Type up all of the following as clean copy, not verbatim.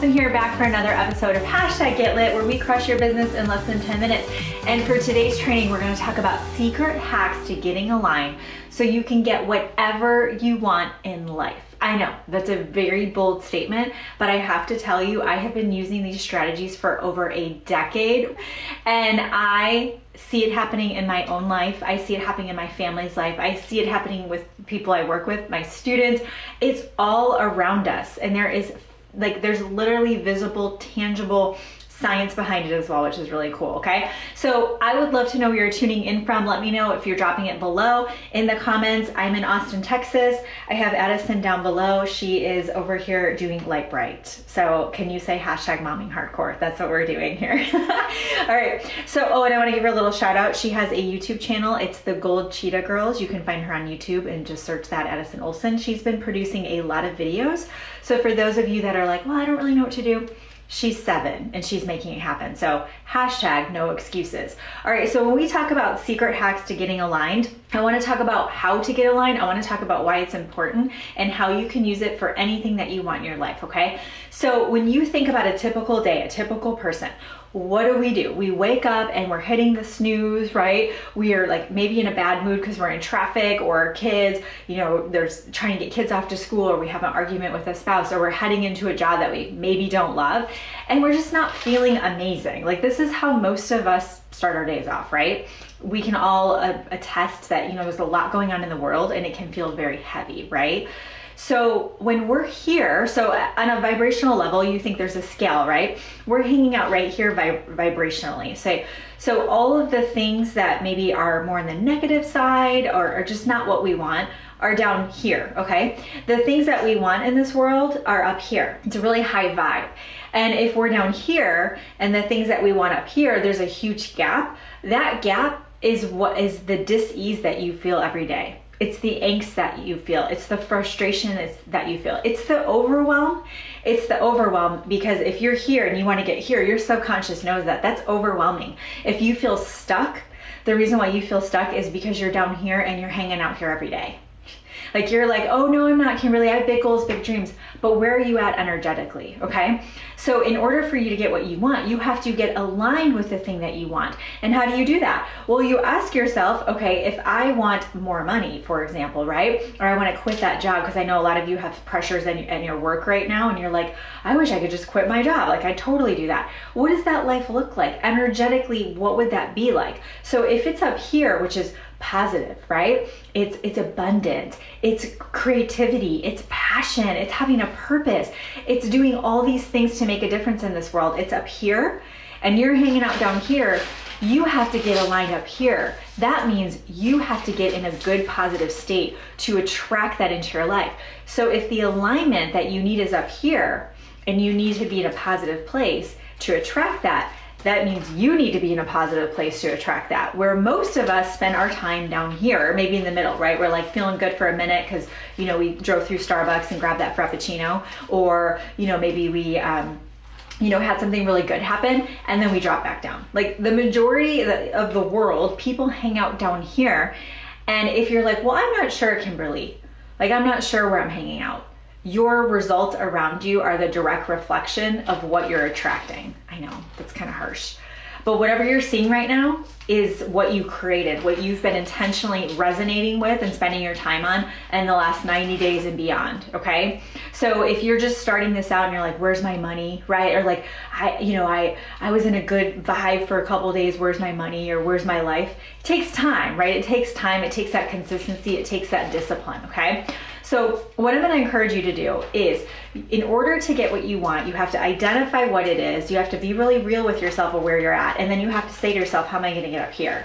Olsen here, back for another episode of Hashtag Get Lit, where we crush your business in less than 10 minutes. And for today's training, we're gonna talk about secret hacks to getting aligned so you can get whatever you want in life. I know, that's a very bold statement, but I have to tell you, I have been using these strategies for over a decade, and I see it happening in my own life. I see it happening in my family's life. I see it happening with people I work with, my students. It's all around us, and there's literally visible, tangible science behind it as well, which is really cool, okay? So I would love to know where you're tuning in from. Let me know if you're dropping it below in the comments. I'm in Austin, Texas. I have Addison down below. She is over here doing Light Bright. So can you say hashtag momming hardcore? That's what we're doing here. All right, so, and I wanna give her a little shout out. She has a YouTube channel. It's the Gold Cheetah Girls. You can find her on YouTube and just search that, Addison Olsen. She's been producing a lot of videos. So for those of you that are like, well, I don't really know what to do, she's 7 and she's making it happen. So hashtag no excuses. All right, so when we talk about secret hacks to getting aligned, I want to talk about how to get aligned. I want to talk about why it's important and how you can use it for anything that you want in your life, okay? So when you think about a typical day, a typical person, what do? We wake up and we're hitting the snooze, right? We are like maybe in a bad mood because we're in traffic, or kids, there's trying to get kids off to school, or we have an argument with a spouse, or we're heading into a job that we maybe don't love, and we're just not feeling amazing. Like, this is how most of us start our days off, right? We can all attest that, there's a lot going on in the world and it can feel very heavy, right? So when we're here, so on a vibrational level, you think there's a scale, right? We're hanging out right here vibrationally. So all of the things that maybe are more on the negative side or are just not what we want are down here, okay? The things that we want in this world are up here. It's a really high vibe. And if we're down here and the things that we want up here, there's a huge gap. That gap is what is the dis-ease that you feel every day. It's the angst that you feel. It's the frustration that you feel. It's the overwhelm. It's the overwhelm, because if you're here and you want to get here, your subconscious knows that that's overwhelming. If you feel stuck, the reason why you feel stuck is because you're down here and you're hanging out here every day. Like, you're like, oh no, I'm not, Kimberly, I have big goals, big dreams. But where are you at energetically, okay? So in order for you to get what you want, you have to get aligned with the thing that you want. And how do you do that? Well, you ask yourself, okay, if I want more money, for example, right? Or I want to quit that job, because I know a lot of you have pressures in your work right now, and you're like, I wish I could just quit my job. Like, I totally do that. What does that life look like? Energetically, what would that be like? So if it's up here, which is positive, right? It's abundant, it's creativity, it's passion, it's having a purpose, it's doing all these things to make a difference in this world. It's up here, and you're hanging out down here. You have to get aligned up here. That means you have to get in a good positive state to attract that into your life. So if the alignment that you need is up here, and you need to be in a positive place to attract that, that means you need to be in a positive place to attract that. Where most of us spend our time down here, maybe in the middle, right? We're like feeling good for a minute because, we drove through Starbucks and grabbed that Frappuccino, or, maybe we, had something really good happen, and then we drop back down. Like, the majority of the world, people hang out down here. And if you're like, well, I'm not sure, Kimberly, like, I'm not sure where I'm hanging out, your results around you are the direct reflection of what you're attracting. I know, that's kind of harsh. But whatever you're seeing right now is what you created, what you've been intentionally resonating with and spending your time on in the last 90 days and beyond, okay? So if you're just starting this out and you're like, where's my money, right? Or like, I was in a good vibe for a couple of days, where's my money, or where's my life? It takes time, right? It takes time, it takes that consistency, it takes that discipline, okay? So what I'm going to encourage you to do is, in order to get what you want, you have to identify what it is. You have to be really real with yourself of where you're at. And then you have to say to yourself, how am I going to get up here?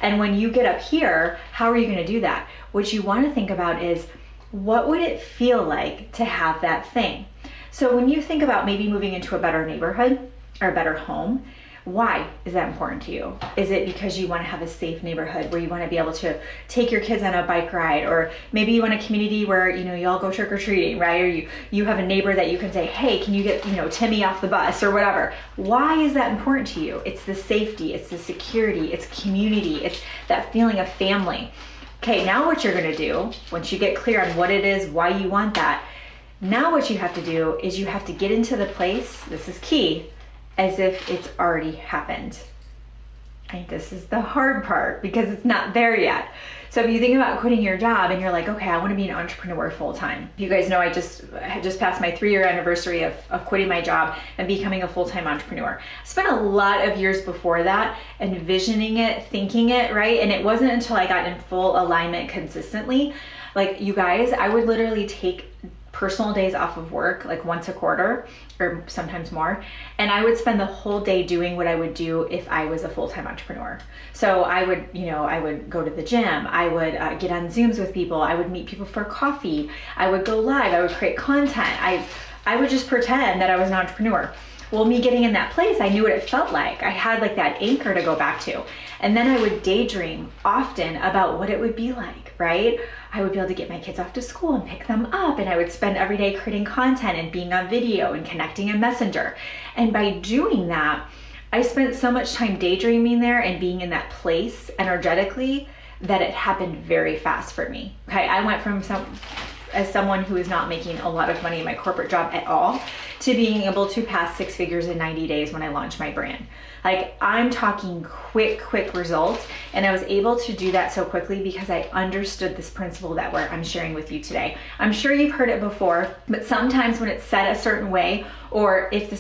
And when you get up here, how are you going to do that? What you want to think about is, what would it feel like to have that thing? So when you think about maybe moving into a better neighborhood or a better home, why is that important to you? Is it because you want to have a safe neighborhood where you want to be able to take your kids on a bike ride? Or maybe you want a community where, you all go trick-or-treating, right? Or you have a neighbor that you can say, hey, can you get, Timmy off the bus, or whatever. Why is that important to you? It's the safety, it's the security, it's community, it's that feeling of family. Okay, now what you're gonna do, once you get clear on what it is, why you want that, Now what you have to do is you have to get into the place, this is key, as if it's already happened. And this is the hard part because it's not there yet. So if you think about quitting your job and you're like, okay, I want to be an entrepreneur full time. You guys know I just passed my 3-year anniversary of quitting my job and becoming a full-time entrepreneur. I spent a lot of years before that envisioning it, thinking it, right? And it wasn't until I got in full alignment consistently. Like, you guys, I would literally take personal days off of work like once a quarter or sometimes more, and I would spend the whole day doing what I would do if I was a full-time entrepreneur. So I would, I would go to the gym, I would get on Zooms with people, I would meet people for coffee, I would go live, I would create content, I would just pretend that I was an entrepreneur. Well, me getting in that place, I knew what it felt like. I had like that anchor to go back to. And then I would daydream often about what it would be like, right? I would be able to get my kids off to school and pick them up, and I would spend every day creating content and being on video and connecting in Messenger. And by doing that, I spent so much time daydreaming there and being in that place energetically that it happened very fast for me. Okay, I went from as someone who is not making a lot of money in my corporate job at all to being able to pass 6 figures in 90 days when I launched my brand. Like, I'm talking quick results, and I was able to do that so quickly because I understood this principle that I'm sharing with you today. I'm sure you've heard it before, but sometimes when it's said a certain way, or if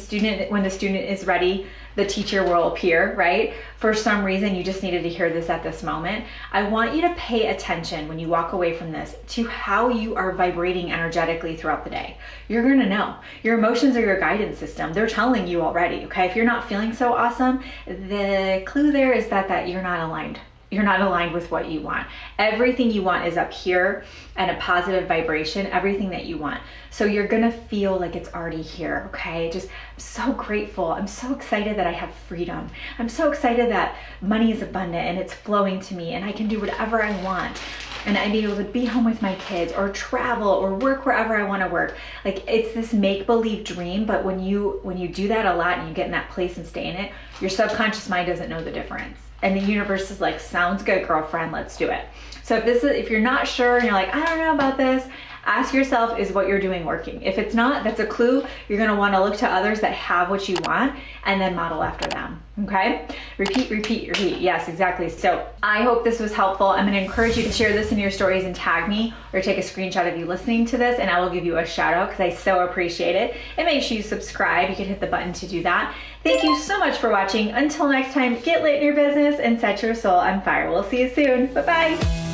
when the student is ready, the teacher will appear, right? For some reason, you just needed to hear this at this moment. I want you to pay attention when you walk away from this to how you are vibrating energetically throughout the day. You're gonna know. Your emotions are your guidance system. They're telling you already, okay? If you're not feeling so awesome, the clue there is that you're not aligned. You're not aligned with what you want. Everything you want is up here and a positive vibration, everything that you want. So you're gonna feel like it's already here, okay? Just, I'm so grateful. I'm so excited that I have freedom. I'm so excited that money is abundant and it's flowing to me and I can do whatever I want. And I'd be able to be home with my kids or travel or work wherever I wanna work. Like, it's this make-believe dream, but when you do that a lot and you get in that place and stay in it, your subconscious mind doesn't know the difference. And the universe is like, sounds good, girlfriend, let's do it. So if you're not sure and you're like, I don't know about this, ask yourself, is what you're doing working? If it's not, that's a clue. You're gonna wanna look to others that have what you want and then model after them, okay? Repeat. Yes, exactly. So I hope this was helpful. I'm gonna encourage you to share this in your stories and tag me, or take a screenshot of you listening to this, and I will give you a shout out because I so appreciate it. And make sure you subscribe. You can hit the button to do that. Thank you so much for watching. Until next time, get lit in your business and set your soul on fire. We'll see you soon. Bye-bye.